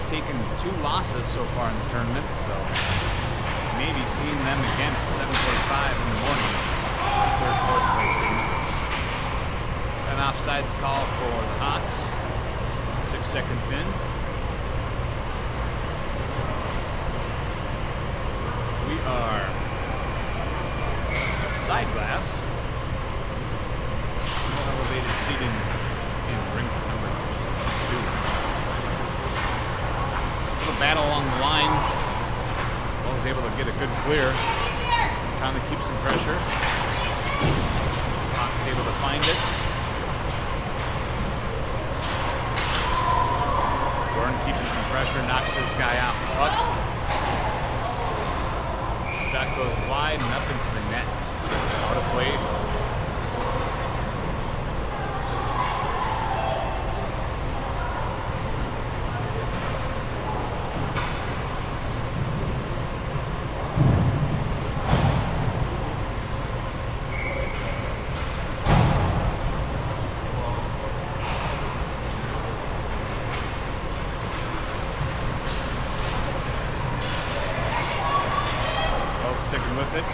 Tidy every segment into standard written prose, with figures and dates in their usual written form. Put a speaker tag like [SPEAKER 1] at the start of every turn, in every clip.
[SPEAKER 1] has taken 2 losses so far in the tournament, so maybe seeing them again at 7:45 in the morning. Third, fourth place game. An offsides call for the Hawks. 6 seconds in. We are side glass. No elevated seating in rink number 2. Little battle along the lines. Was able to get a good clear. Trying to keep some pressure. Hawks able to find it. Gordon keeping some pressure, knocks this guy off the puck. Shot goes wide and up into the net. Out of play. Sticking with it.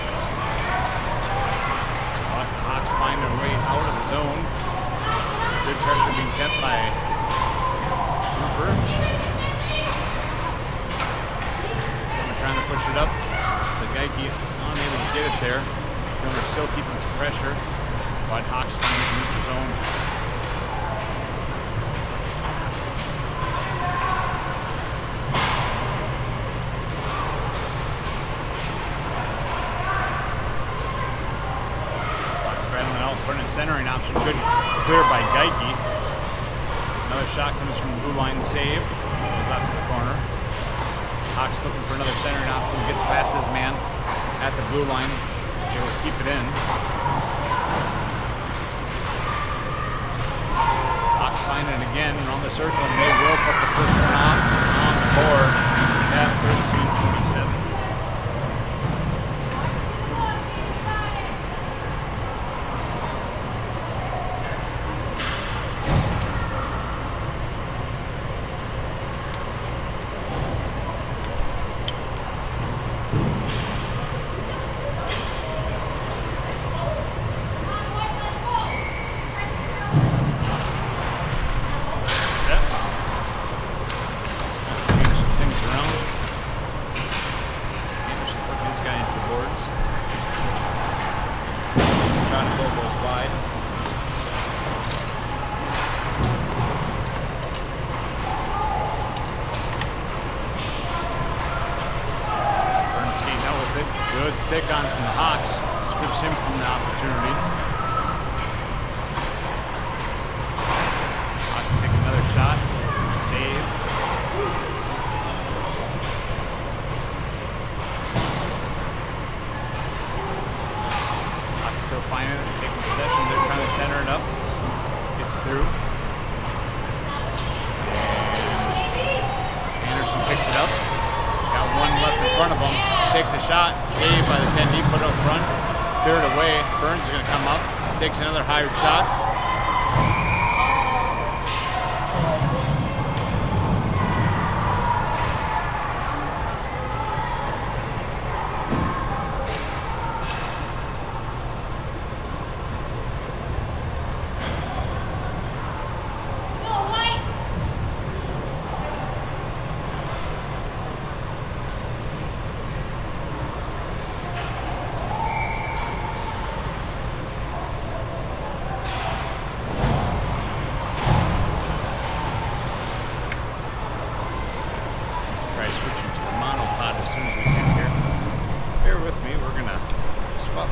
[SPEAKER 1] Hawks find their way out of the zone. Good pressure being kept by Cooper. Trying to push it up to Geike. Unable to get it there. Miller still keeping some pressure, but Hawks find it in the zone. Centering option, good clear by Geike. Another shot comes from the blue line, save. Goes out to the corner. Hawks looking for another centering option, gets past his man at the blue line. Able to keep it in. Hawks find it again around the circle, and they will put the first one on the board at 13:27. Good stick on from the Hawks. Strips him from the opportunity. Hawks take another shot. Save. Hawks still finding it, taking possession. They're trying to center it up. Gets through. And Anderson picks it up. Got one left in front of him. Takes a shot, saved by the 10D, put up front, cleared away. Burns is going to come up, takes another higher shot.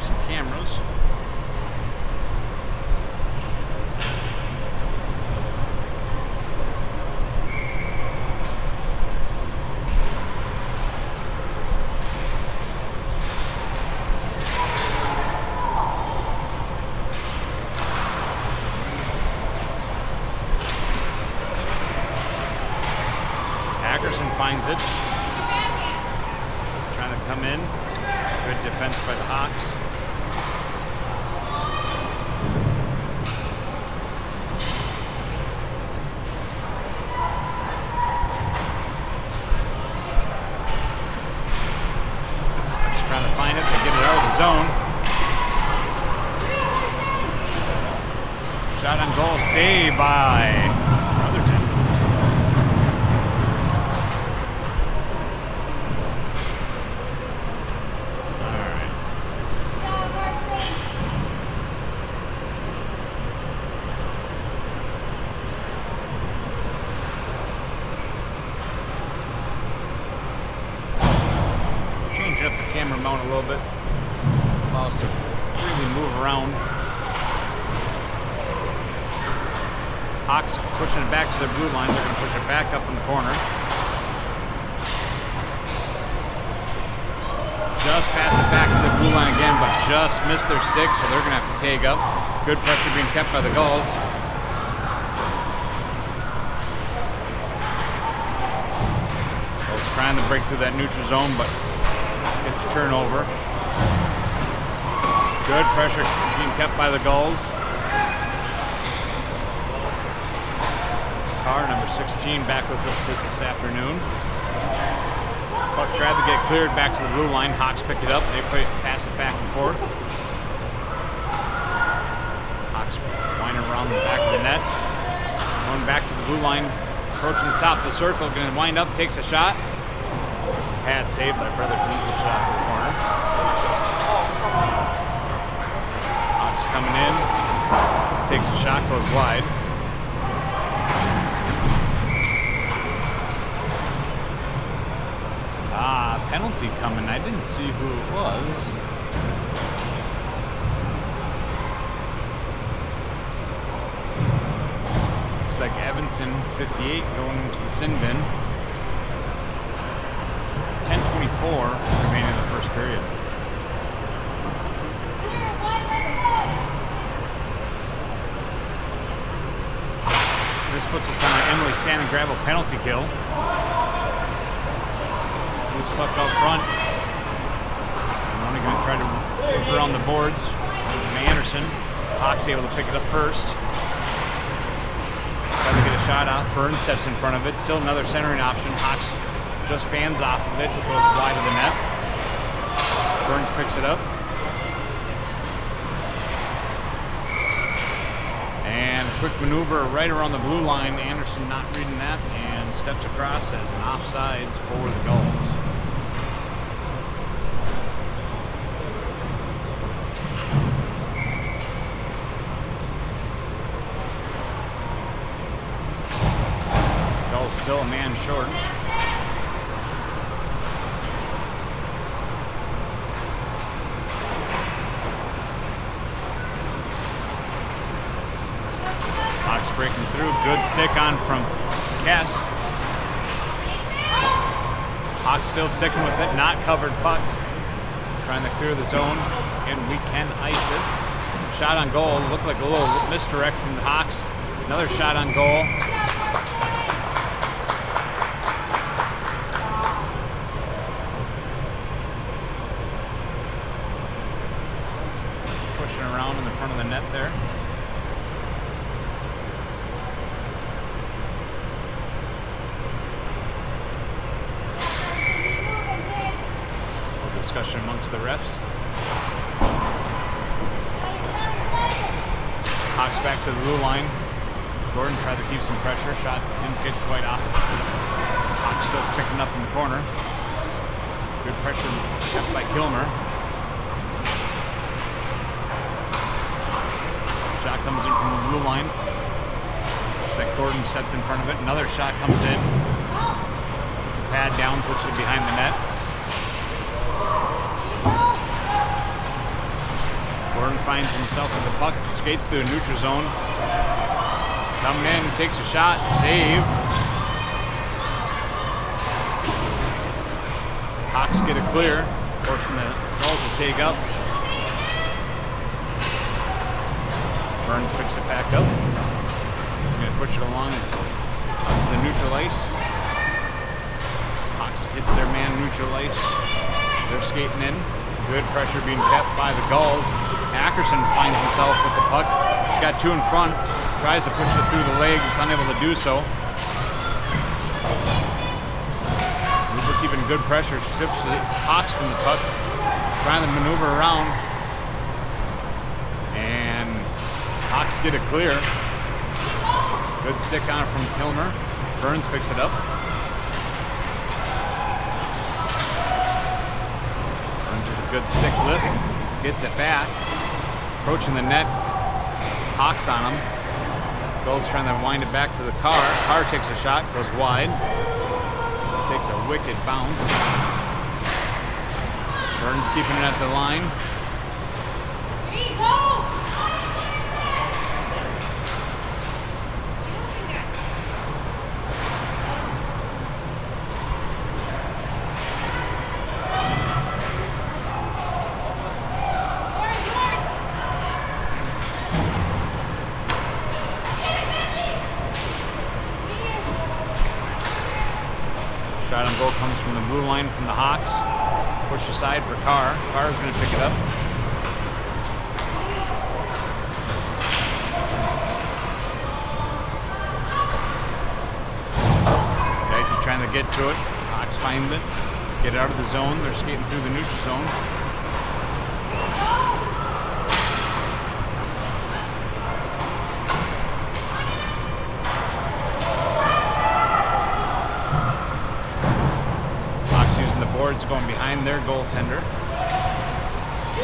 [SPEAKER 1] Some cameras. Ackerson finds it. Trying to come in. Good defense by the Hawks. zone. Shot on goal, saved by Brotherton. Changing up the camera mount a little bit. Allow us to freely move around. Hawks pushing it back to their blue line. They're going to push it back up in the corner. Just pass it back to the blue line again, but just missed their stick, so they're going to have to take up. Good pressure being kept by the Gulls. Gulls trying to break through that neutral zone, but gets a turnover. Good pressure being kept by the Gulls. Carr, number 16, back with us this afternoon. Puck tried to get cleared back to the blue line. Hawks pick it up. They pass it back and forth. Hawks wind around the back of the net. Going back to the blue line. Approaching the top of the circle. Going to wind up. Takes a shot. Pad saved by Brotherton. Pushes it out to the corner. Hawks coming in. Takes a shot. Goes wide. Penalty coming. I didn't see who it was. Looks like Evanson, 58, going into the sin bin. 10:24 remaining in the first period. This puts us on an Emily Sand and Gravel penalty kill. Loose puck out front. I'm only going to try to move around the boards. Anderson. Hawks able to pick it up first. Trying to get a shot off. Burns steps in front of it. Still another centering option. Hawks just fans off of it. It goes wide of the net. Burns picks it up. And a quick maneuver right around the blue line. Anderson not reading that and steps across as an offsides for the Gulls. Gulls still a man short. Hawks breaking through. Good stick on from Kess. Hawks still sticking with it. Not covered puck. Trying to clear the zone. And we can ice it. Shot on goal. Looked like a little misdirect from the Hawks. Another shot on goal. Pushing around in the front of the net there. Discussion amongst the refs. Hawks back to the blue line. Gordon tried to keep some pressure. Shot didn't get quite off. Hawks still picking up in the corner. Good pressure kept by Kilmer. Shot comes in from the blue line. Looks like Gordon stepped in front of it. Another shot comes in. Puts a pad down, pushes it behind the net. Gordon finds himself with the puck, skates through a neutral zone. Coming in, takes a shot, save. Hawks get it clear, forcing the Gulls to take up. Burns picks it back up. He's going to push it along up to the neutral ice. Hawks hits their man neutral ice. They're skating in. Good pressure being kept by the Gulls. Ackerson finds himself with the puck. He's got two in front. Tries to push it through the legs. Unable to do so. We're keeping good pressure. Strips the Hawks from the puck. trying to maneuver around. And Hawks get it clear. Good stick on it from Kilmer. Burns picks it up. Burns with a good stick lift. Gets it back. Approaching the net. Hawks on him. Goes trying to wind it back to the car. Car takes a shot. Goes wide. Takes a wicked bounce. Burns keeping it at the line. Shot on goal comes from the blue line from the Hawks. Push aside for Carr. Carr's going to pick it up. Geike trying to get to it. Hawks find it. Get out of the zone. They're skating through the neutral zone. Boards going behind their goaltender.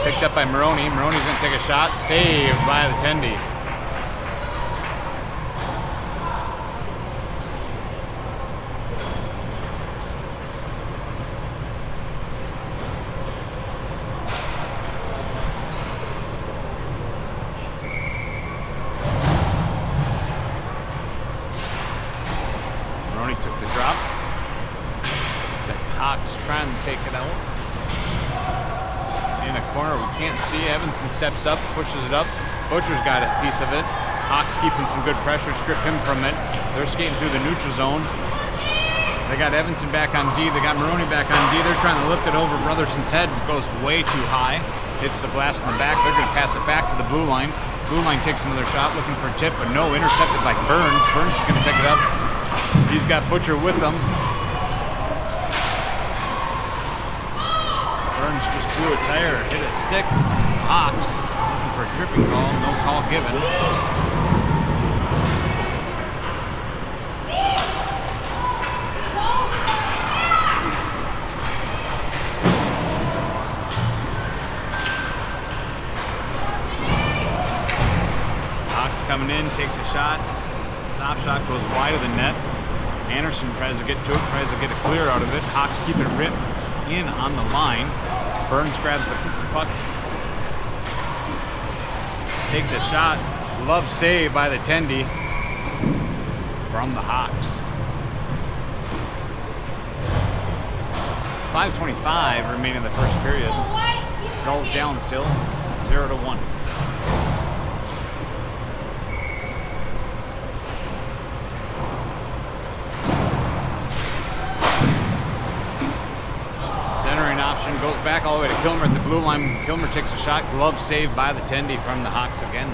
[SPEAKER 1] Picked up by Maroney. Maroney's going to take a shot. Saved by the Tendy. Maroney took the drop. Hawks trying to take it out. In a corner we can't see. Evanson steps up, pushes it up. Butcher's got a piece of it. Hawks keeping some good pressure, strip him from it. They're skating through the neutral zone. They got Evanson back on D. They got Maroney back on D. They're trying to lift it over Brotherson's head. It goes way too high. Hits the glass in the back. They're going to pass it back to the blue line. Blue line takes another shot looking for a tip, but no, intercepted by Burns. Burns is going to pick it up. He's got Butcher with him. Burns just blew a tire, hit a stick. Hawks looking for a tripping call, no call given. Hawks coming in, takes a shot. Soft shot goes wide of the net. Anderson tries to get to it, tries to get a clear out of it. Hawks keep it ripped in on the line. Burns grabs the puck. Takes a shot. Glove save by the Tendy from the Hawks. 5:25 remaining in the first period. Gulls down still, 0-1. Option goes back all the way to Kilmer at the blue line. Kilmer takes a shot. Glove saved by the Tendy from the Hawks again.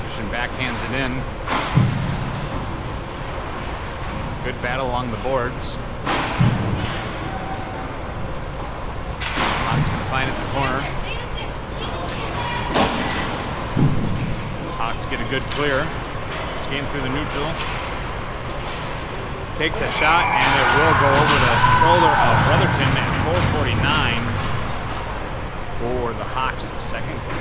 [SPEAKER 1] Christian backhands it in. Good battle along the boards. Find it in the corner. Hawks get a good clear. Skating through the neutral. Takes a shot, and it will go over the shoulder of Brotherton at 4:49 for the Hawks' second goal.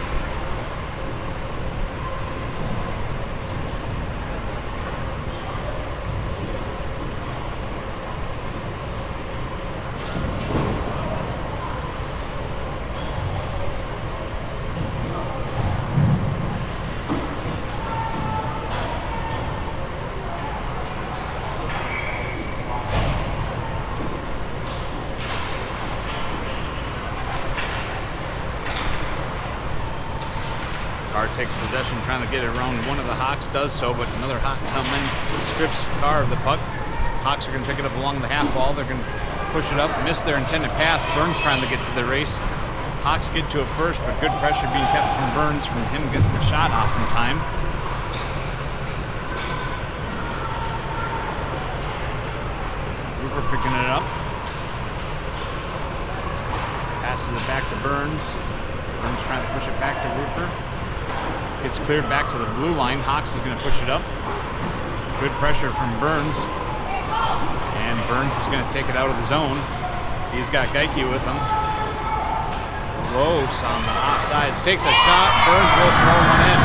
[SPEAKER 1] Takes possession, trying to get it around. One of the Hawks does so, but another Hawk coming in, strips Carr of the puck. Hawks are going to pick it up along the half wall. They're going to push it up. Missed their intended pass. Burns trying to get to the race. Hawks get to it first, but good pressure being kept from Burns from him getting the shot off in time. Rupert picking it up. Passes it back to Burns. Burns trying to push it back to Rupert. Gets cleared back to the blue line. Hawks is going to push it up. Good pressure from Burns. And Burns is going to take it out of the zone. He's got Geike with him. Close on the offsides. Takes a shot. Burns will throw one in.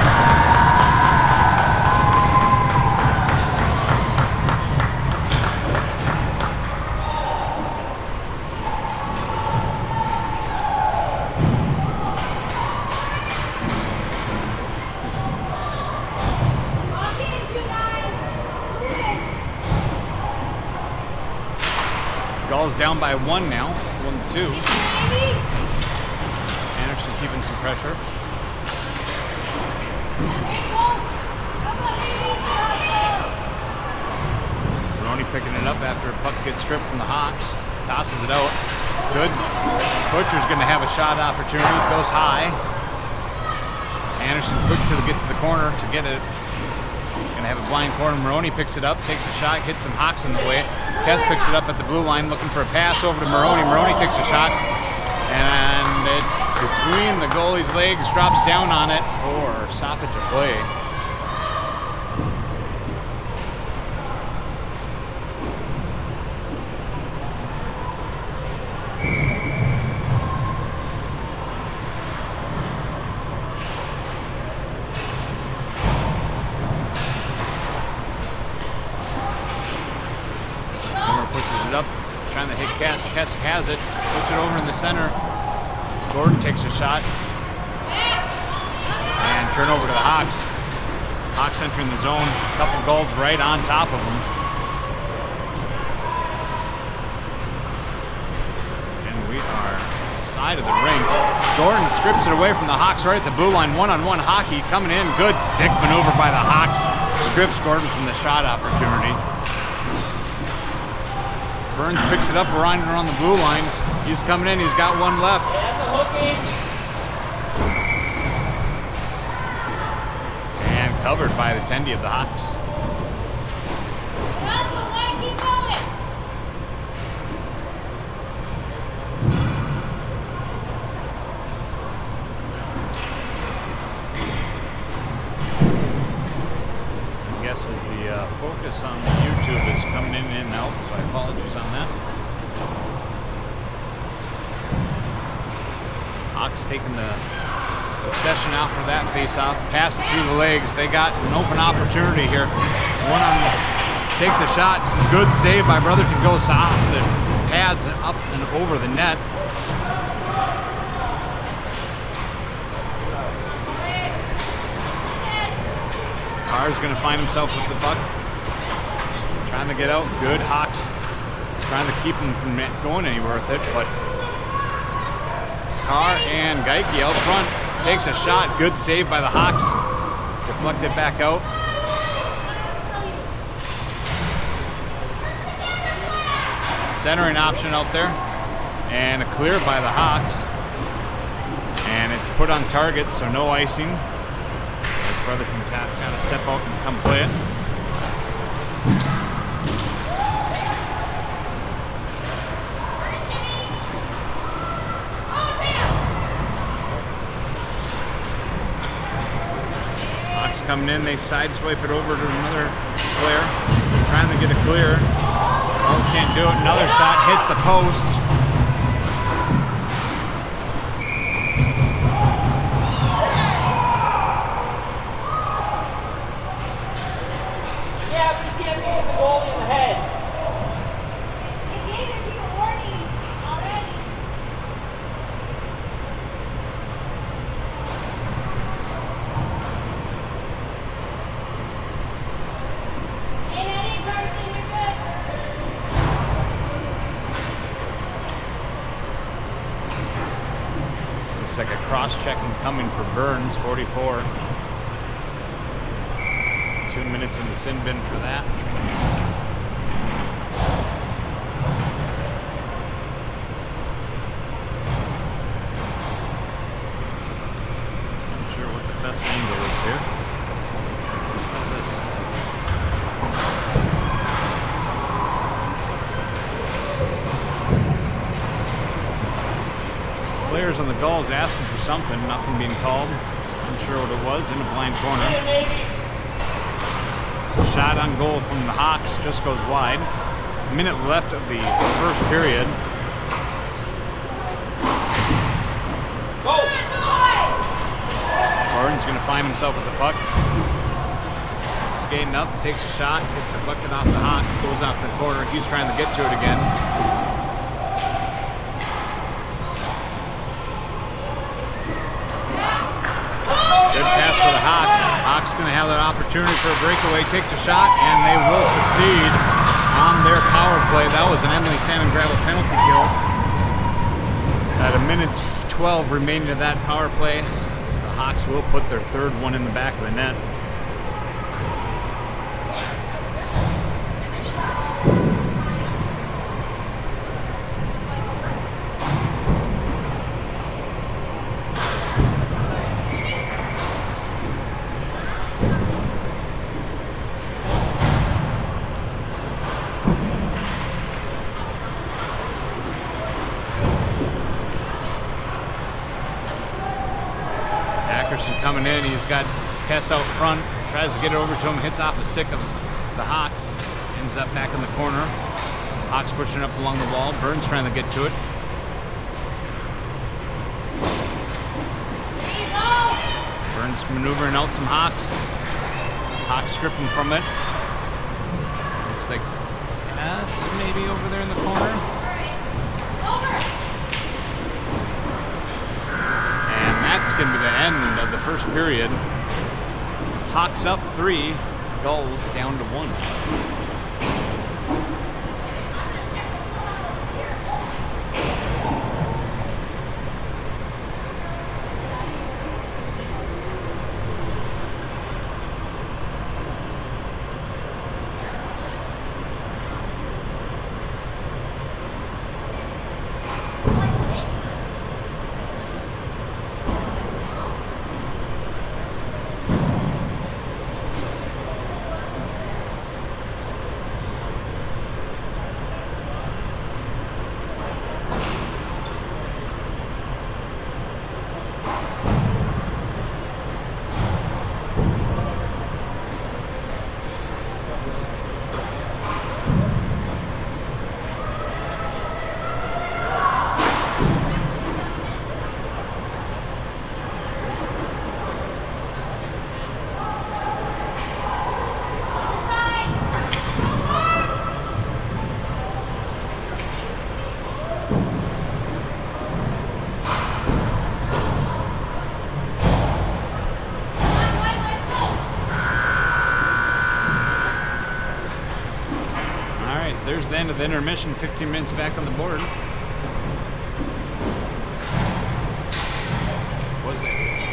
[SPEAKER 1] Gulls down by 1 now, 1-2. Anderson keeping some pressure. Maroney picking it up after a puck gets stripped from the Hawks. Tosses it out. Good. Butcher's going to have a shot opportunity. Goes high. Anderson quick to get to the corner to get it. Going to have a blind corner. Maroney picks it up, takes a shot, hits some Hawks in the way. Kess picks it up at the blue line, looking for a pass over to Maroney. Maroney takes a shot, and it's between the goalie's legs, drops down on it for stoppage of play. Trying to hit Kess. Kess has it. Puts it over in the center. Gordon takes a shot. And turn over to the Hawks. Hawks entering the zone. A couple goals right on top of them. And we are side of the ring. Gordon strips it away from the Hawks right at the blue line. One-on-one hockey coming in. Good stick maneuver by the Hawks. Strips Gordon from the shot opportunity. Burns picks it up behind her on the blue line. He's coming in. He's got one left. And covered by the tendy of the Hawks. I guess as the focus on the YouTube is coming in and out, so I apologize on that. Hawks taking the succession out for that face-off. Pass it through the legs. They got an open opportunity here. One on takes a shot. It's a good save by Brotherton. Goes off the pads and up and over the net. Carr's going to find himself with the puck. Trying to get out. Good. Hawks trying to keep him from going anywhere with it, but Carr and Geike out front. Takes a shot. Good save by the Hawks. Deflected back out. Centering option out there. And a clear by the Hawks. And it's put on target, so no icing. As Brotherton's kind of step out and come play it. Coming in, they sideswipe it over to another player, trying to get a clear. Wells can't do it. Another shot hits the post.
[SPEAKER 2] Yeah, but you can't hit the goalie in the head.
[SPEAKER 3] They gave it to you a warning already.
[SPEAKER 1] Looks like a cross-checking coming for Burns, 44. 2 minutes in the sin bin for that. on the Gulls asking for something. Nothing being called. Unsure what it was. In a blind corner. Shot on goal from the Hawks just goes wide. Minute left of the first period. Gordon's going to find himself with the puck. Skating up, takes a shot, gets deflected off the Hawks, goes off the corner. He's trying to get to it again. Good pass for the Hawks. Hawks going to have that opportunity for a breakaway. Takes a shot, and they will succeed on their power play. That was an Emily Salmon Gravel penalty kill. At a minute 12 remaining of that power play, the Hawks will put their third one in the back of the net. Coming in, he's got Kess out front, tries to get it over to him, hits off a stick of the Hawks, ends up back in the corner. Hawks pushing up along the wall, Burns trying to get to it. Burns maneuvering out some Hawks. Hawks stripping from it. Looks like Kess maybe over there in the corner. That's going to be the end of the first period. Hawks up 3, Gulls down to 1. There's the end of the intermission, 15 minutes back on the board.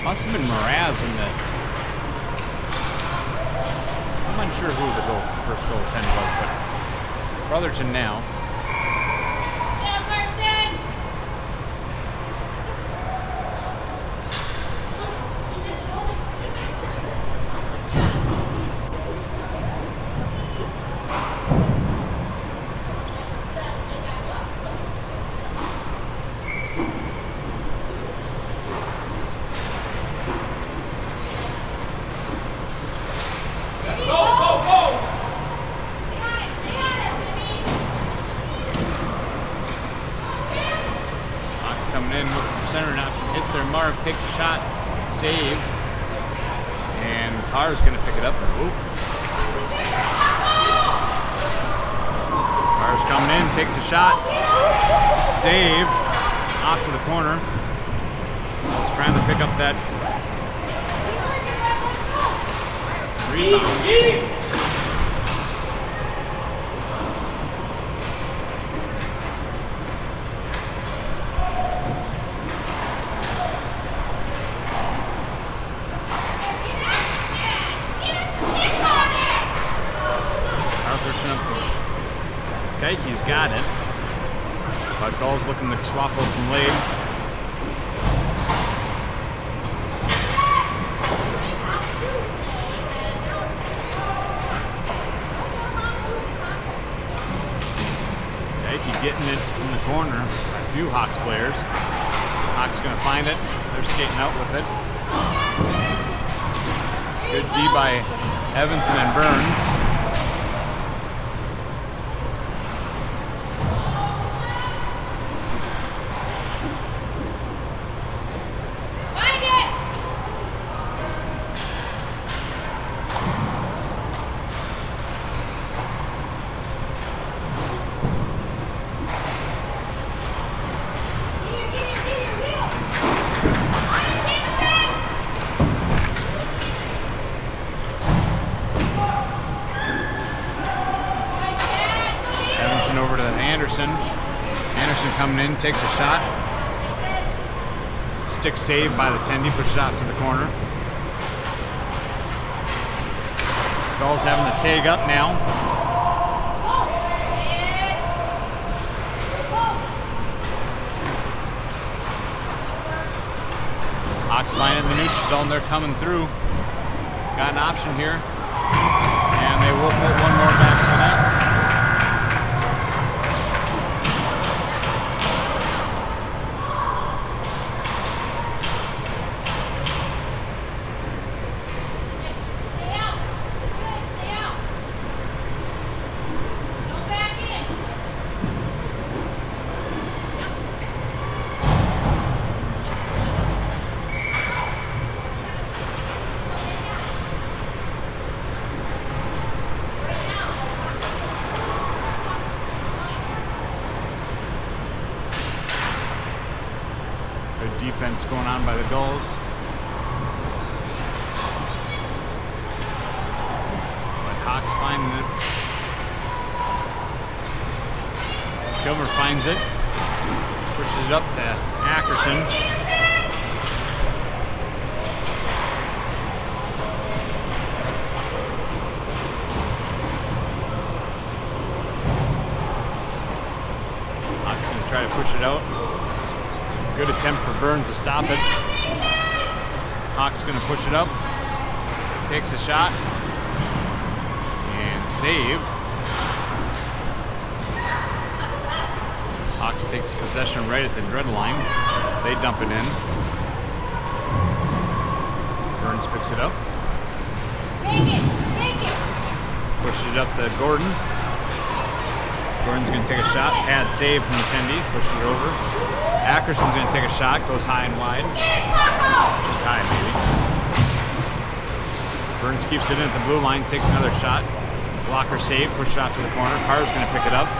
[SPEAKER 1] Must have been Mraz in the... I'm unsure who the first goaltender was, but Brotherton now. Takes a shot, save, and Carr's going to pick it up. Carr's coming in, takes a shot, saved, off to the corner. He's trying to pick up that rebound. He's got it, but Gulls looking to swap out some legs. Jakey getting it in the corner by a few Hawks players. Hawk's going to find it. They're skating out with it. Good D by Evanson and Burns. Over to Anderson. Anderson coming in, takes a shot. Stick saved by the Tendy, pushes out to the corner. Gulls having the tag up now. Hawks finding the neutral zone, they're coming through. Got an option here. And they will put one more back to the net. Good defense going on by the Gulls. But Hawks finding it. Kilmer finds it. Pushes it up to Ackerson. Hawks going to try to push it out. Good attempt for Burns to stop it. Hawks going to push it up. Takes a shot. And saved. Hawks takes possession right at the red line. They dump it in. Burns picks it up.
[SPEAKER 3] Take it. Take it.
[SPEAKER 1] Pushes it up to Gordon. Gordon's going to take a shot. Pad save from the Tendy. Pushes it over. Ackerson's going to take a shot, goes high and wide. Just high, maybe. Burns keeps it in at the blue line, takes another shot. Blocker save, push shot to the corner. Carr's going to pick it up.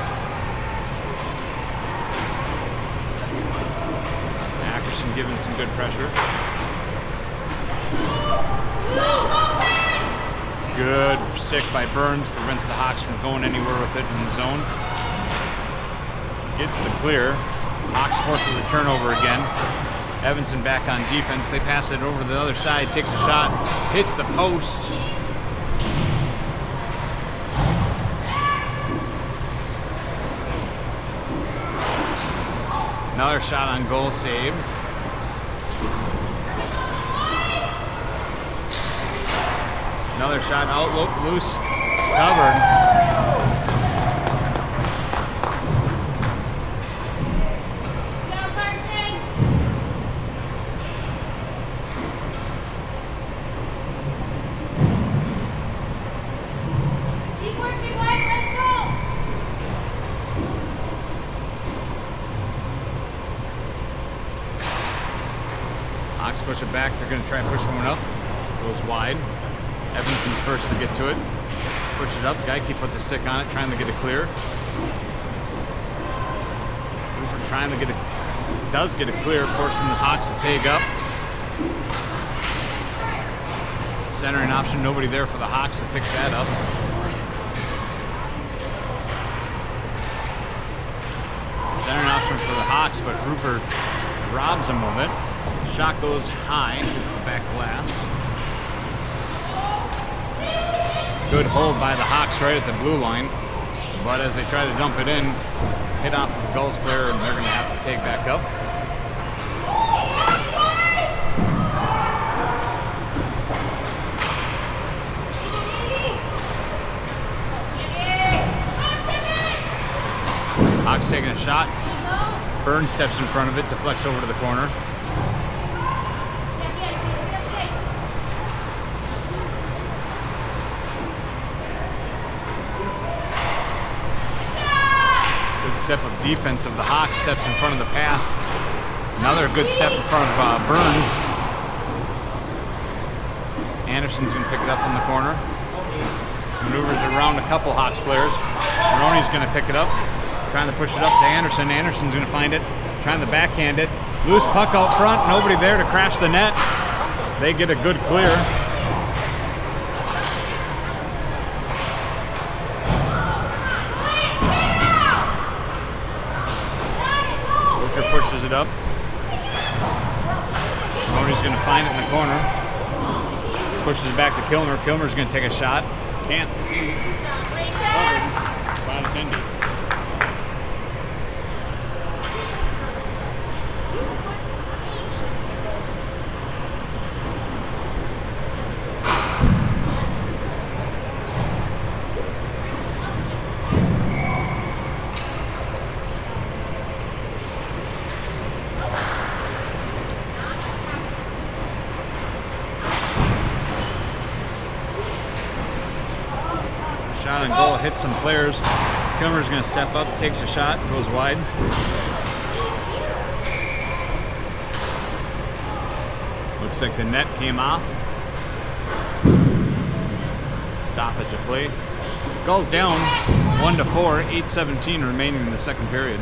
[SPEAKER 1] Ackerson giving some good pressure. Good stick by Burns, prevents the Hawks from going anywhere with it in the zone. Gets the clear. Hawks forces a turnover again. Evanson back on defense. They pass it over to the other side, takes a shot, hits the post. Another shot on goal, saved. Another shot out, loose, covered. Hawks push it back. They're going to try and push one up. Goes wide. Evanson's first to get to it. Push it up. Geike puts a stick on it, trying to get it clear. Hooper trying to get it. Does get it clear, forcing the Hawks to tag up. Centering option. Nobody there for the Hawks to pick that up. Centering option for the Hawks, but Rupert robs him of it. Shot goes high, hits the back glass. Good hold by the Hawks right at the blue line. But as they try to dump it in, hit off of the Gulls player, and they're going to have to take back up. Hawks taking a shot. Burns steps in front of it, deflects over to the corner. Good step of defense of the Hawks, steps in front of the pass. Another good step in front of Burns. Anderson's going to pick it up in the corner. Maneuvers around a couple Hawks players. Maroney's going to pick it up, trying to push it up to Anderson. Anderson's going to find it, trying to backhand it. Loose puck out front, nobody there to crash the net. They get a good clear. Butcher pushes it up. Maroney's going to find it in the corner. Pushes it back to Kilmer. Kilmer's going to take a shot. Can't see. Covered by the attendee. Shot and goal hits some players. Kilmer's going to step up, takes a shot, goes wide. Looks like the net came off. Stoppage of play. Gulls down 1-4, 8:17 remaining in the second period.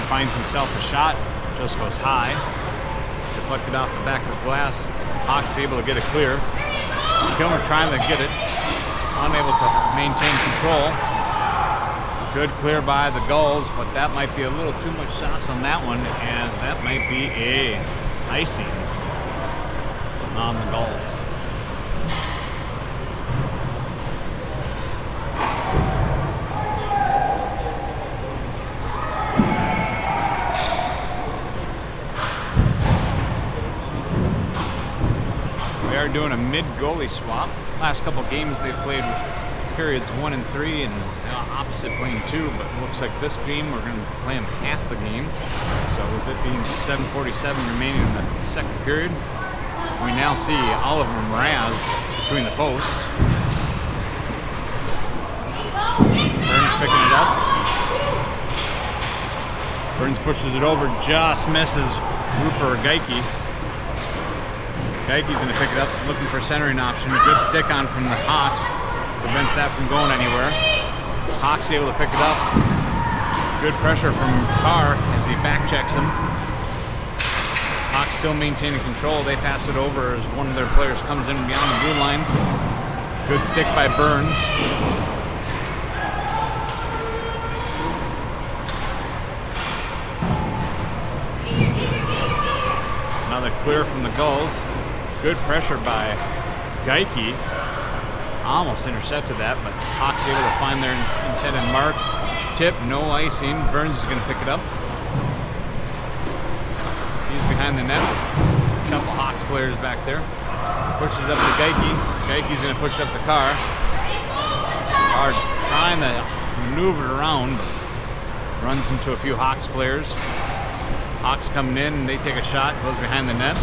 [SPEAKER 1] Finds himself a shot, just goes high. Deflected off the back of the glass. Hawks able to get it clear. Kilmer trying to get it, unable to maintain control. Good clear by the Gulls, but that might be a little too much sauce on that one, as that might be a icing on the Gulls. Doing a mid-goalie swap. Last couple games they've played periods 1 and 3 and opposite playing 2, but it looks like this game we're going to play them half the game. So with it being 7:47 remaining in the second period, we now see Oliver Mraz between the posts. Burns picking it up. Burns pushes it over, just misses Rupert Geike. Geike's going to pick it up, looking for a centering option. Good stick on from the Hawks. Prevents that from going anywhere. Hawks able to pick it up. Good pressure from Carr as he back checks him. Hawks still maintaining control. They pass it over as one of their players comes in beyond the blue line. Good stick by Burns. Another clear from the Gulls. Good pressure by Geike. Almost intercepted that, but Hawks able to find their intended mark. Tip, no icing. Burns is going to pick it up. He's behind the net. A couple Hawks players back there. Pushes it up to Geike. Geike's going to push it up the Carr. Carr trying to maneuver it around, but runs into a few Hawks players. Hawks coming in, and they take a shot, goes behind the net.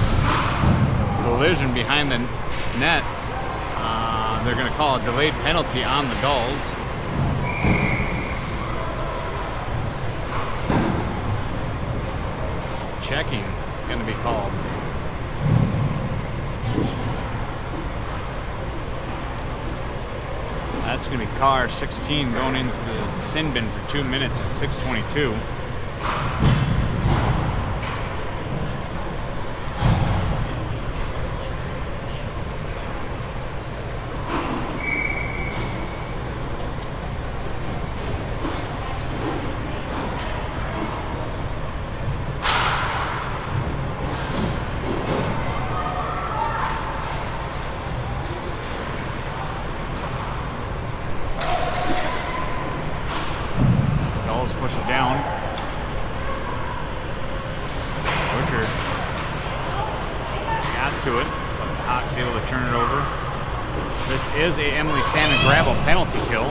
[SPEAKER 1] Collision behind the net. They're going to call a delayed penalty on the Gulls. Checking going to be called. That's going to be Carr 16 going into the sin bin for 2 minutes at 6:22. Gulls push it down. Butcher got to it, but the Hawks able to turn it over. This is a Emily Santa Gravel penalty kill.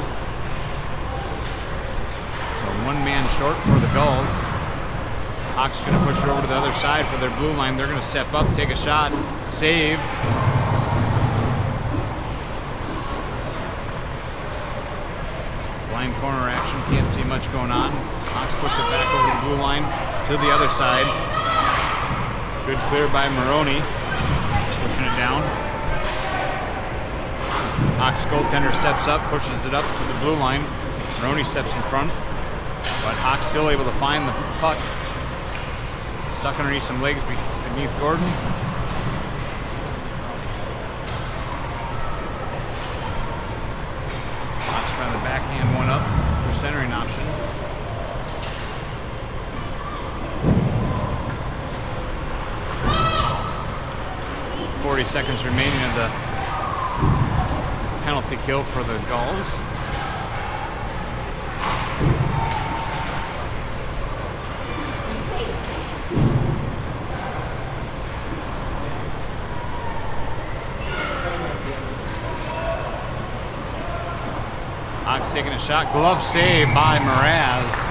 [SPEAKER 1] So 1 man short for the Gulls. Hawks going to push it over to the other side for their blue line. They're going to step up, take a shot, save. Blind corner action, can't see much going on. Hawks push it back over the blue line to the other side. Good clear by Maroney, pushing it down. Hawks goaltender steps up, pushes it up to the blue line. Maroney steps in front, but Hawks still able to find the puck. Stuck underneath some legs beneath Gordon. Hawks trying to backhand one up for centering option. Seconds remaining of the penalty kill for the Gulls. Hawks taking a shot. Glove save by Mraz.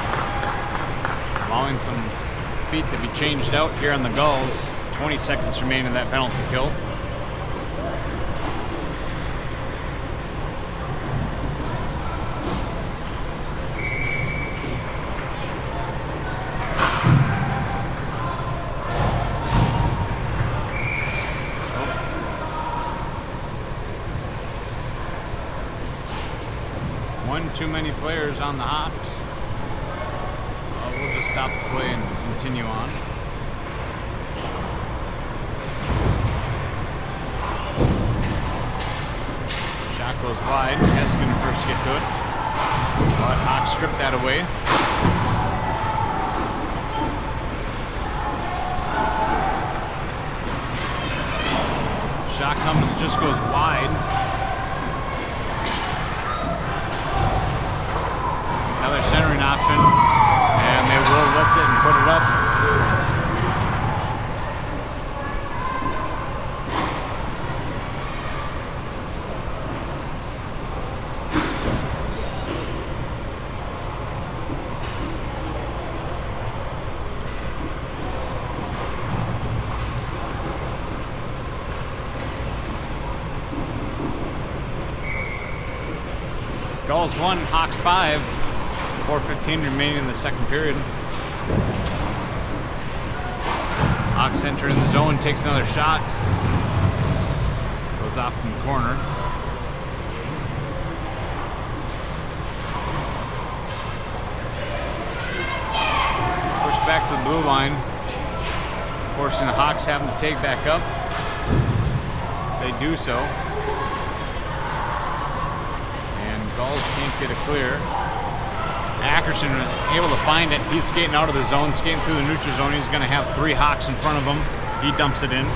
[SPEAKER 1] Allowing some feet to be changed out here on the Gulls. 20 seconds remaining in that penalty kill. One too many players on the Hawks. We'll just stop the play and continue on. Shot goes wide. Hess going to first get to it, but Hawks strip that away. Shot comes, just goes wide. Another centering option, and they will lift it and put it up. Gulls 1, Hawks 5. 4:15 remaining in the second period. Hawks enter in the zone, takes another shot. Goes off in the corner. Push back to the blue line, forcing the Hawks having to take back up. They do so. And Gulls can't get it clear. Ackerson able to find it. He's skating out of the zone, skating through the neutral zone. He's going to have 3 Hawks in front of him. He dumps it in.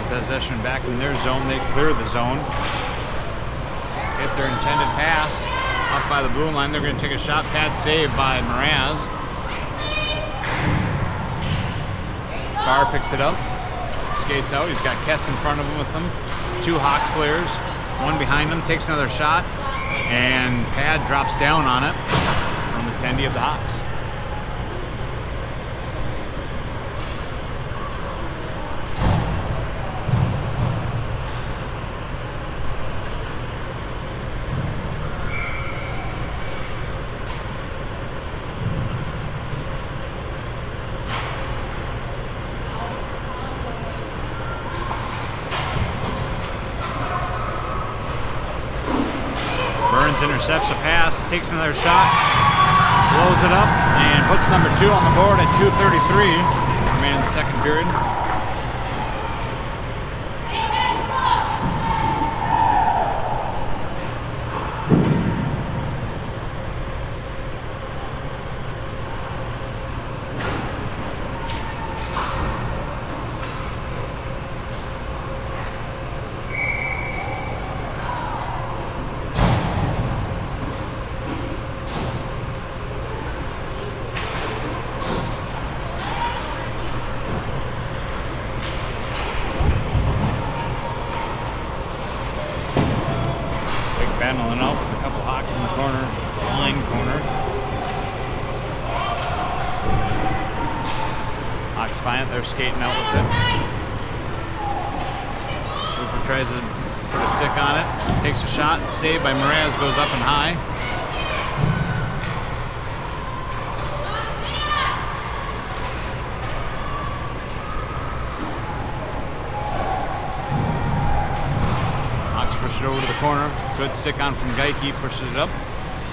[SPEAKER 1] Possession back in their zone. They clear the zone. Hit their intended pass up by the blue line. They're going to take a shot. Pad save by Mraz. Carr picks it up. Skates out. He's got Kess in front of him with him. 2 Hawks players. 1 behind him. Takes another shot. And Pad drops down on it from the attendee of the Hawks. Burns intercepts a pass, takes another shot, blows it up, and puts number 2 on the board at 2:33 remaining in the second period. Battling out with a couple Hawks in the corner, line corner. Hawks find it, they're skating out with it. Cooper tries to put a stick on it, takes a shot, saved by Mraz, goes up and high. Push it over to the corner. Good stick on from Geike, pushes it up.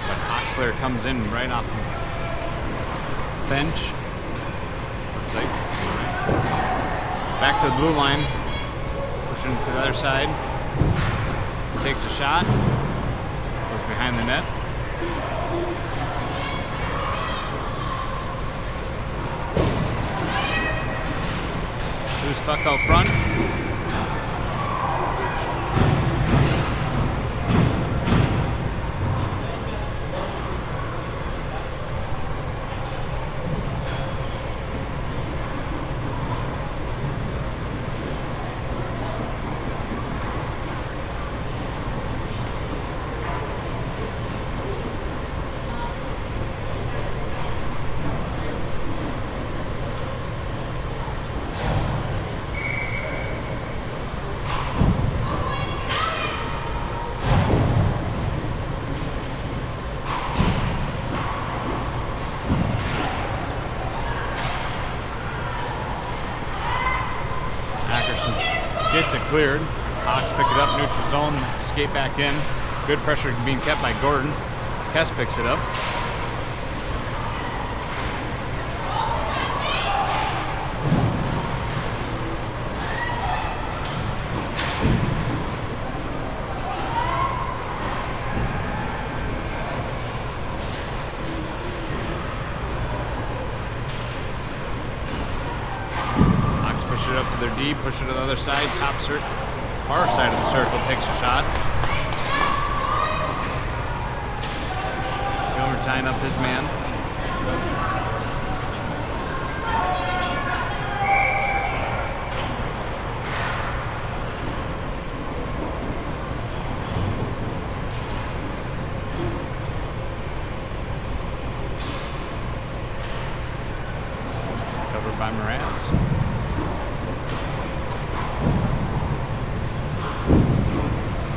[SPEAKER 1] But Hawks player comes in right off the bench. Looks like. Back to the blue line. Pushing it to the other side. Takes a shot. Goes behind the net. Loose puck out front. Gets it cleared. Hawks pick it up, neutral zone, skate back in. Good pressure being kept by Gordon. Kess picks it up. Push it up to their D, push it to the other side, far side of the circle, takes a shot. Gilmer tying up his man. Covered by Mraz.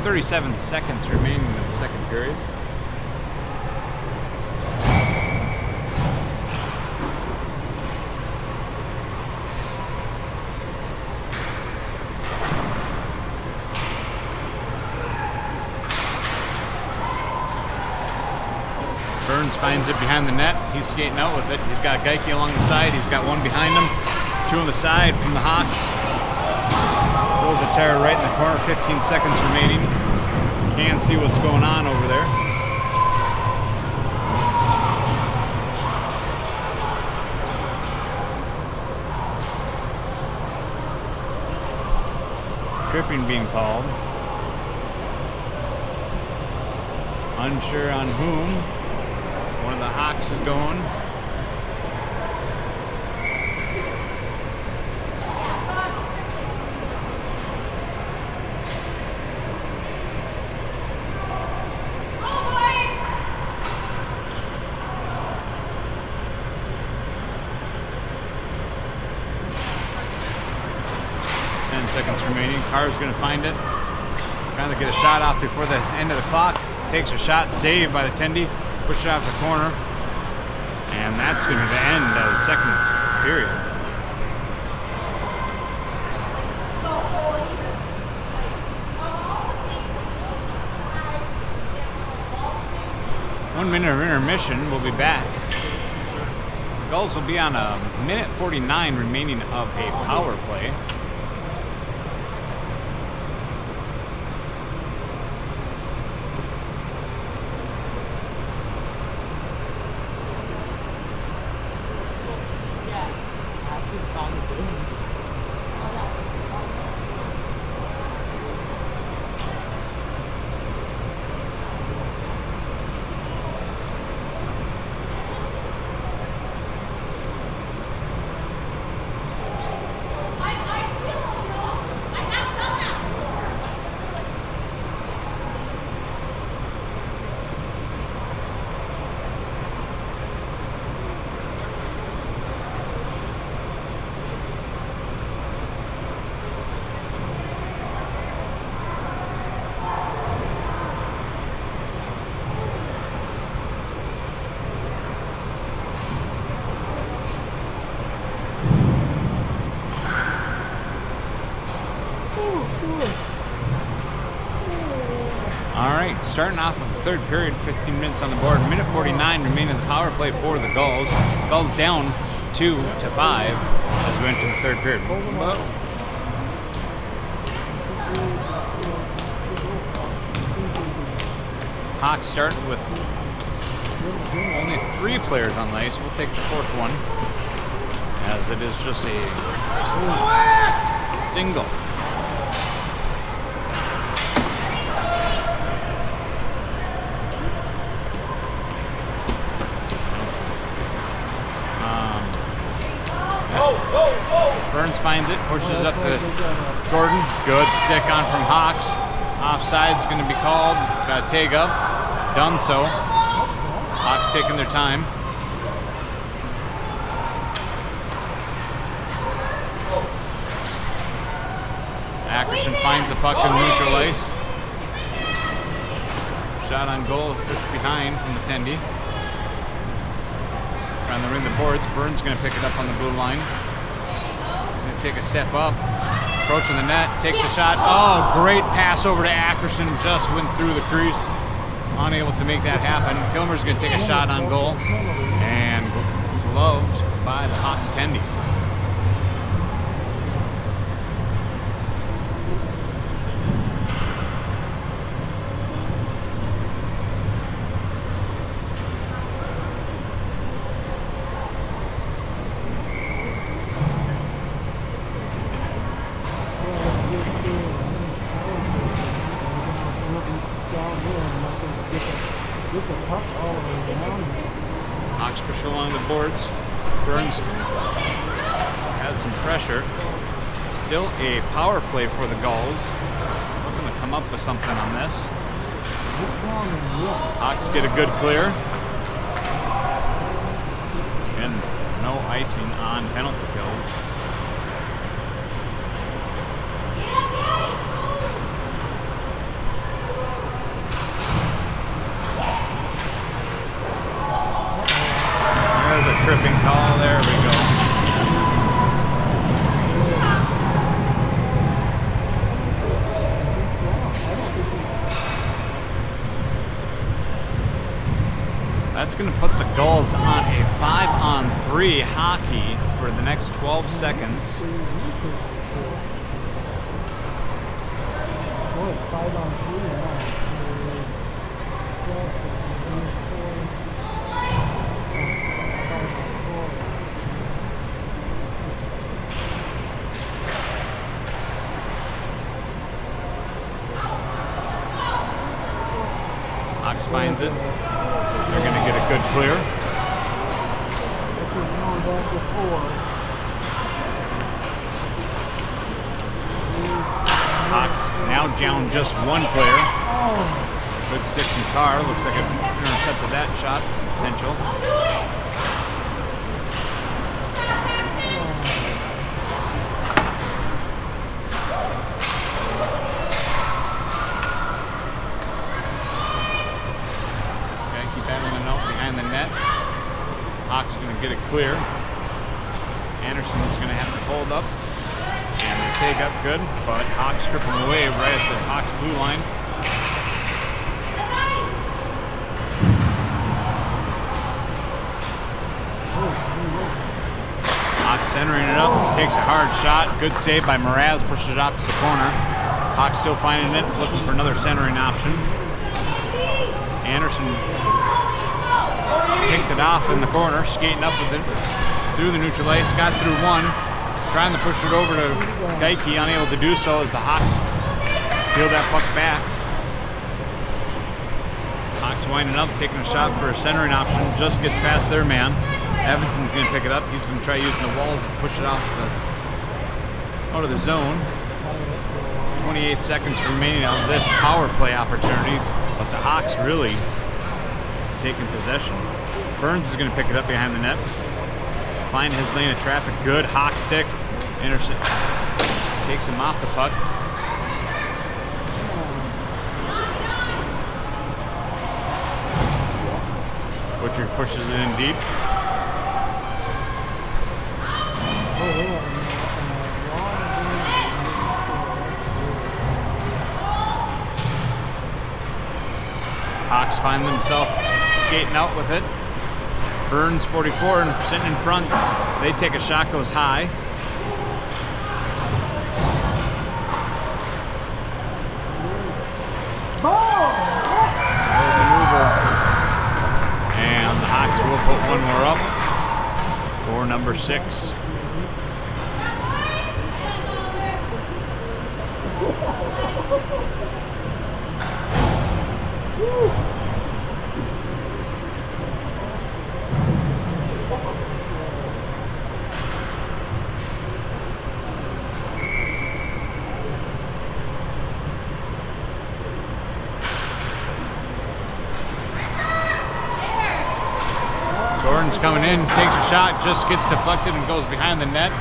[SPEAKER 1] 37 seconds remaining in the second period. Burns finds it behind the net. He's skating out with it. He's got Geike along the side. He's got one behind him. Two on the side from the Hawks. Goes a tear right in the corner, 15 seconds remaining. Can't see what's going on over there. Tripping being called. Unsure on whom. One of the Hawks is going. Seconds remaining. Carr's going to find it. Trying to get a shot off before the end of the clock. Takes a shot, saved by the Tendy. Push it off the corner. And that's going to be the end of the second period. 1 minute of intermission. We'll be back. The Gulls will be on a minute 49 remaining of a power play. Starting off with the third period, 15 minutes on the board, minute 49 remaining in the power play for the Gulls. Gulls down 2-5 as we enter the third period. Whoa. Hawks start with only 3 players on the ice. We'll take the 4th one, as it is just a single. Burns finds it, pushes it up to Gordon. Good stick on from Hawks. Offside's going to be called. Got to take up. Done so. Hawks taking their time. Ackerson finds the puck in neutral ice. Shot on goal, pushed behind from the Tendy. Trying to ring the boards. Burns going to pick it up on the blue line. Take a step up, approaching the net, takes a shot. Oh, great pass over to Ackerson, just went through the crease, unable to make that happen. Kilmer's going to take a shot on goal, and gloved by the Hawks Tendy. Hawks push along the boards. Burns has some pressure. Still a power play for the Gulls. Looking to come up with something on this. Hawks get a good clear. And no icing on penalty kills. Tripping call, there we go. That's going to put the Gulls on a 5-on-3 hockey for the next 12 seconds. Hawks finds it. They're going to get a good clear. Hawks now down just 1 player. Good stick from Carr. Looks like it intercepted that shot potential. Hawks going to get it clear. Anderson is going to have to hold up. And they take up good, but Hawks strip him away right at the Hawks blue line. centering it up, takes a hard shot. Good save by Mraz, pushes it off to the corner. Hawks still finding it, looking for another centering option. Anderson picked it off in the corner, skating up with it through the neutral ice, got through one, trying to push it over to Geike, unable to do so as the Hawks steal that puck back. Hawks winding up, taking a shot for a centering option, just gets past their man. Evanson's going to pick it up. He's going to try using the walls to push it out of the zone. 28 seconds remaining on this power play opportunity, but the Hawks really taking possession. Burns is going to pick it up behind the net. Find his lane of traffic. Good Hawk stick. Intercept. Takes him off the puck. Butcher pushes it in deep. Hawks find themselves skating out with it. Burns 44 and sitting in front. They take a shot, goes high. And the Hawks will put one more up for number 6. Gordon's coming in, takes a shot, just gets deflected and goes behind the net.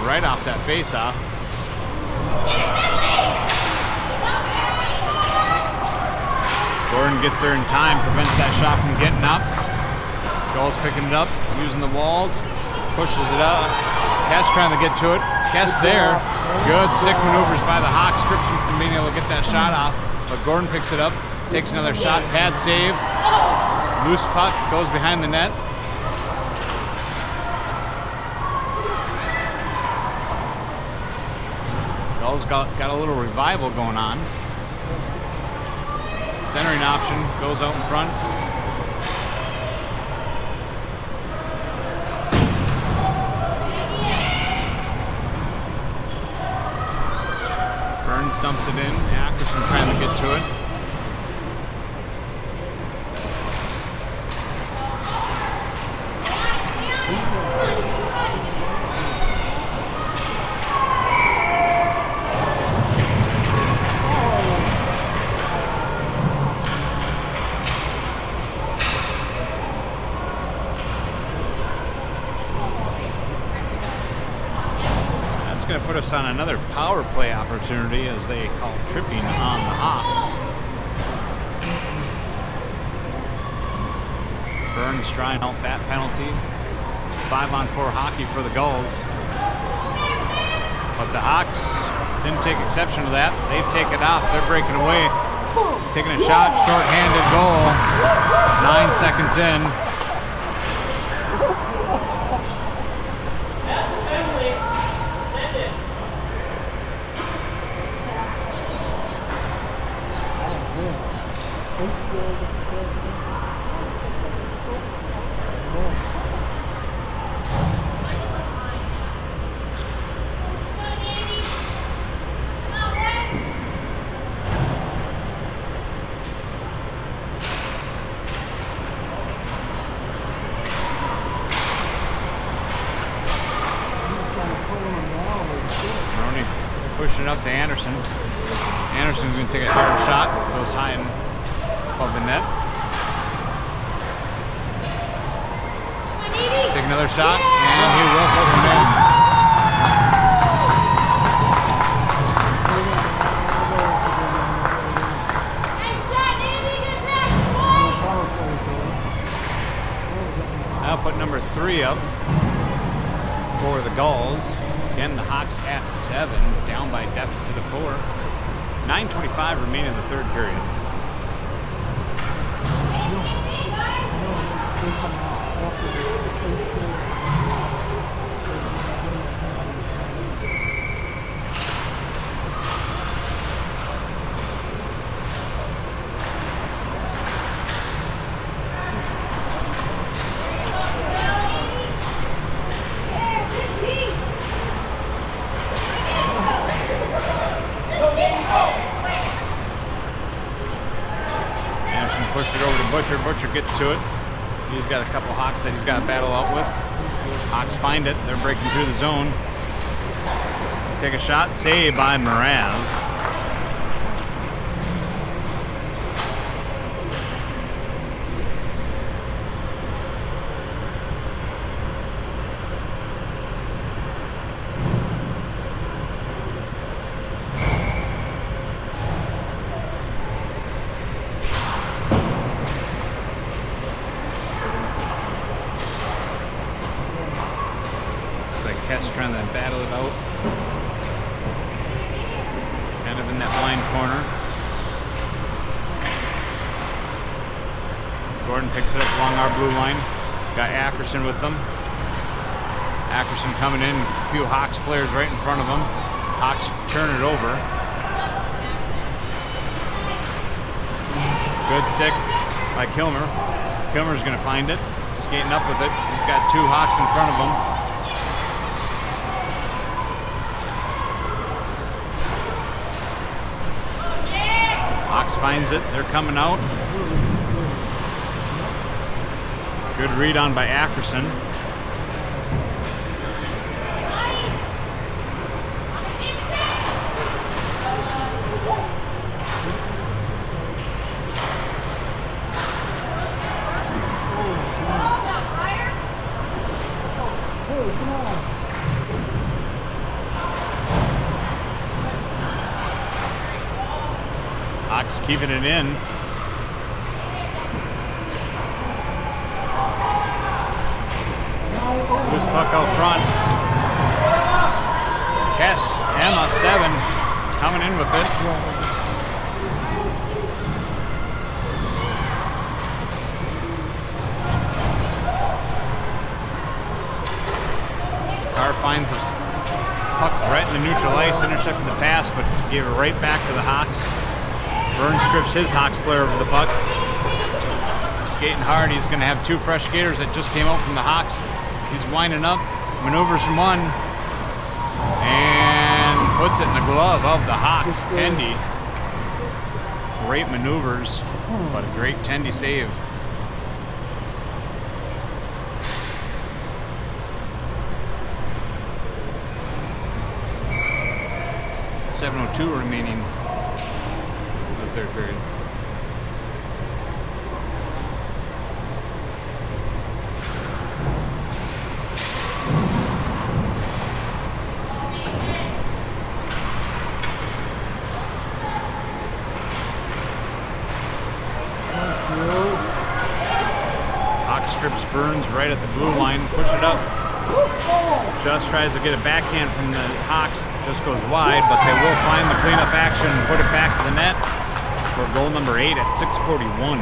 [SPEAKER 1] Right off that face-off. Gordon gets there in time, prevents that shot from getting up. Gull's picking it up, using the walls, pushes it up. Kess trying to get to it. Kess there. Good stick maneuvers by the Hawks, strips him from being able to get that shot off. But Gordon picks it up, takes another shot, pad save. Loose puck, goes behind the net. Gull's got a little revival going on. Centering option, goes out in front. Burns dumps it in. Ackerson trying to get to it. Going to put us on another power play opportunity as they call tripping on the Hawks. Burns trying out that penalty. 5-on-4 hockey for the Gulls. But the Hawks didn't take exception to that. They take it off. They're breaking away. Taking a shot, short-handed goal. 9 seconds in. Pushing it up to Anderson. Anderson's going to take a hard shot. Goes high and above the net. Take another shot, and he will put him in.
[SPEAKER 3] Nice shot, Navy. Good pass, boy.
[SPEAKER 1] Now put number 3 up for the Gulls. Again, the Hawks at 7, down by a deficit of 4. 9:25 remaining in the third period. push it over to Butcher. Butcher gets to it. He's got a couple Hawks that he's got to battle out with. Hawks find it. They're breaking through the zone. Take a shot. Save by Mraz. Kess trying to battle it out. Kind of in that blind corner. Gordon picks it up along our blue line. Got Ackerson with them. Ackerson coming in. A few Hawks players right in front of him. Hawks turn it over. Good stick by Kilmer. Kilmer's going to find it. Skating up with it. He's got two Hawks in front of him. Hawks finds it. They're coming out. Good read on by Ackerson. Hawks keeping it in. Loose puck out front. Kess, Emma, 7, coming in with it. Carr finds a puck right in the neutral ice, intercepted the pass, but gave it right back to the Hawks. Burns strips his Hawks player over the puck. Skating hard. He's going to have two fresh skaters that just came out from the Hawks. He's winding up, maneuvers from one, and puts it in the glove of the Hawks. Tendy. Great maneuvers, but a great Tendy save. .702 remaining in the third period. Hawk strips Burns right at the blue line, push it up. Just tries to get a backhand from the Hawks, just goes wide, but they will find the cleanup action and put it back to the net for goal number 8 at 6:41.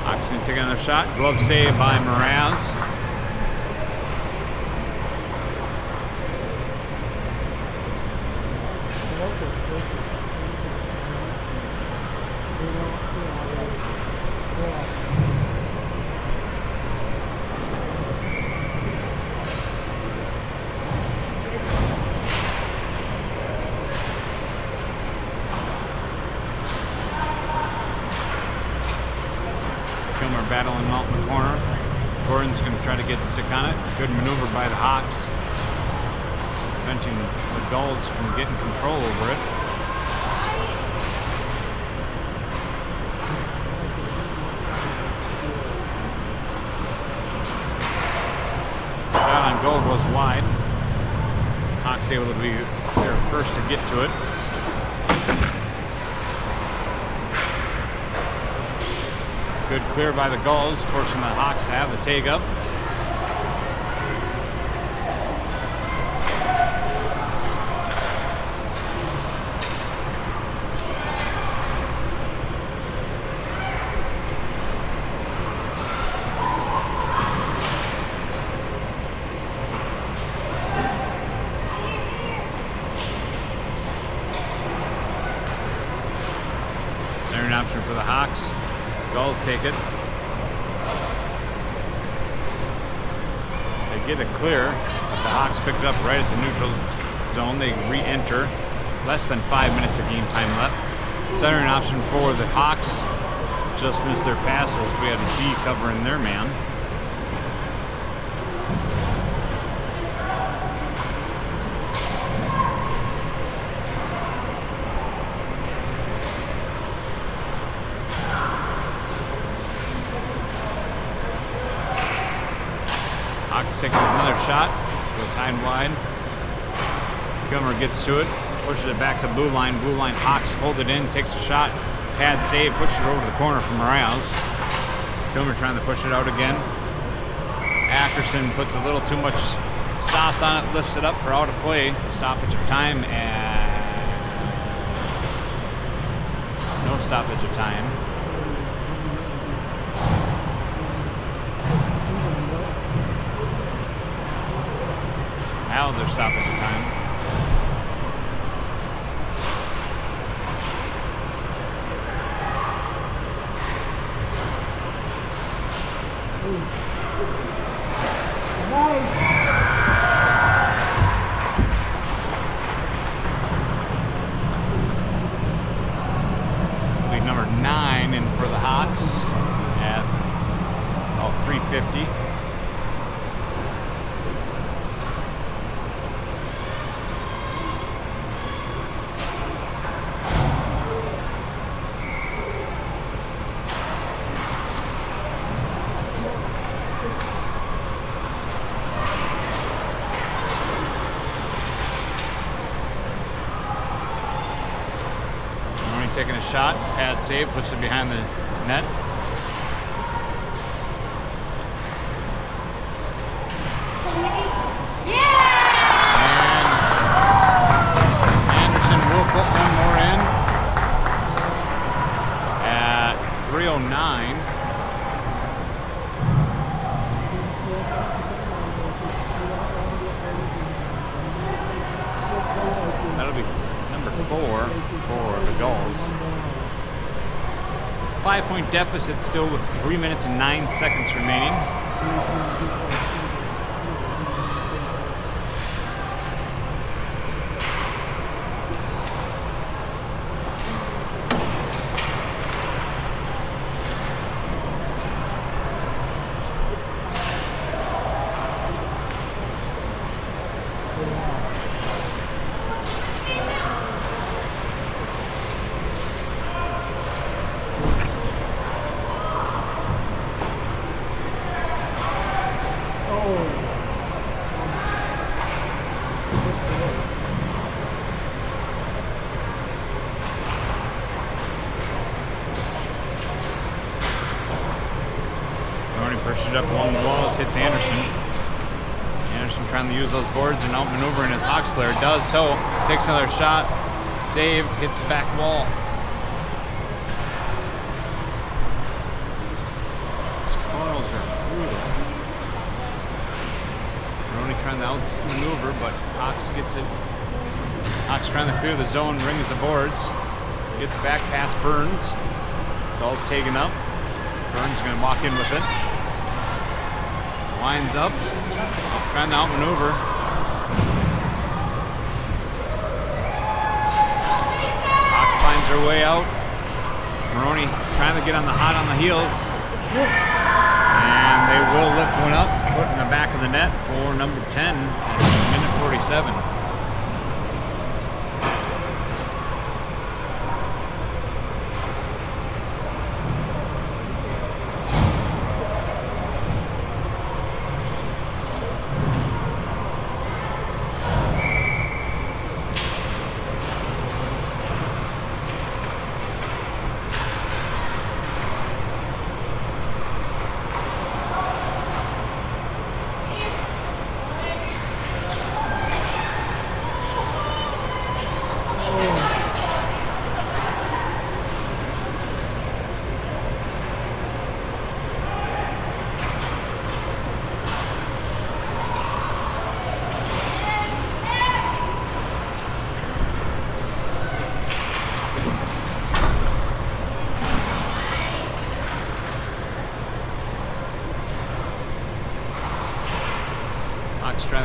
[SPEAKER 1] Hawks going to take another shot. Glove save by Mraz. Kilmer battling out in the corner. Gordon's going to try to get the stick on it. Good maneuver by the Hawks, preventing the Gulls from getting control over it. Shot on goal goes wide. Hawks able to be there first to get to it. Good clear by the Gulls, forcing the Hawks to have the take up. Centering option for the Hawks. Gulls take it. They get it clear, but the Hawks pick it up right at the neutral zone. They re-enter. Less than 5 minutes of game time left. Centering option for the Hawks. Just missed their passes. We had a D covering their man. Hawks taking another shot. Goes high and wide. Kilmer gets to it. Pushes it back to blue line. Blue line Hawks hold it in. Takes a shot. Pad save. Pushes it over to the corner from Morales. Kilmer trying to push it out again. Ackerson puts a little too much sauce on it. Lifts it up for out of play. Stoppage of time. And no stoppage of time. Now there's stoppage of time. Lead number 9 in for the Hawks at 3:50. Taking a shot, pad save, puts it behind the net. And Anderson will put one more in at 3:09. That'll be number 4 for the Gulls. 5-point deficit still with 3 minutes and 9 seconds remaining. Pushes it up along the walls, hits Anderson. Anderson trying to use those boards and outmaneuvering his Hawks player. Does so. Takes another shot. Save. Hits the back wall. These corners are brutal. Maroney trying to outmaneuver, but Hawks gets it. Hawks trying to clear the zone, rings the boards. Gets back past Burns. Ball's taken up. Burns going to walk in with it. Lines up, trying to outmaneuver. Hawks finds her way out. Maroney trying to get on the hot on the heels. And they will lift one up, put in the back of the net for number 10 at minute 47.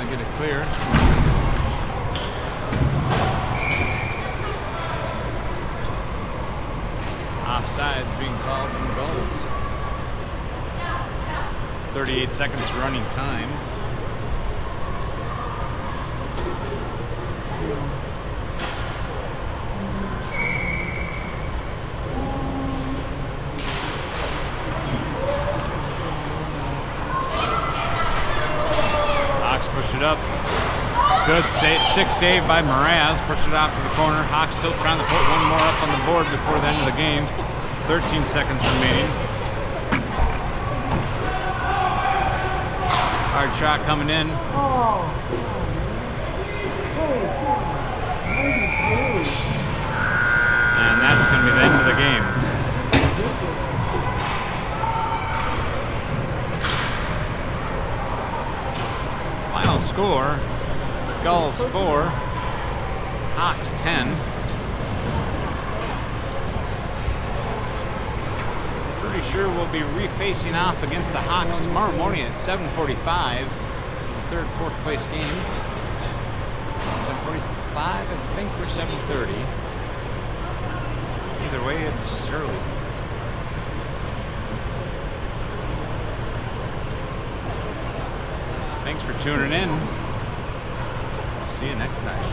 [SPEAKER 1] trying to get it clear. Offsides being called on goals. 38 seconds running time. Hawks push it up. Good stick save by Mraz. Push it out to the corner. Hawks still trying to put one more up on the board before the end of the game. 13 seconds remaining. Hard shot coming in. And that's going to be the end of the game. Final score, Gulls 4, Hawks 10. Pretty sure we'll be refacing off against the Hawks tomorrow morning at 7:45. The third, fourth place game. 7:45, I think, or 7:30. Either way, it's early. Thanks for tuning in. I'll see you next time.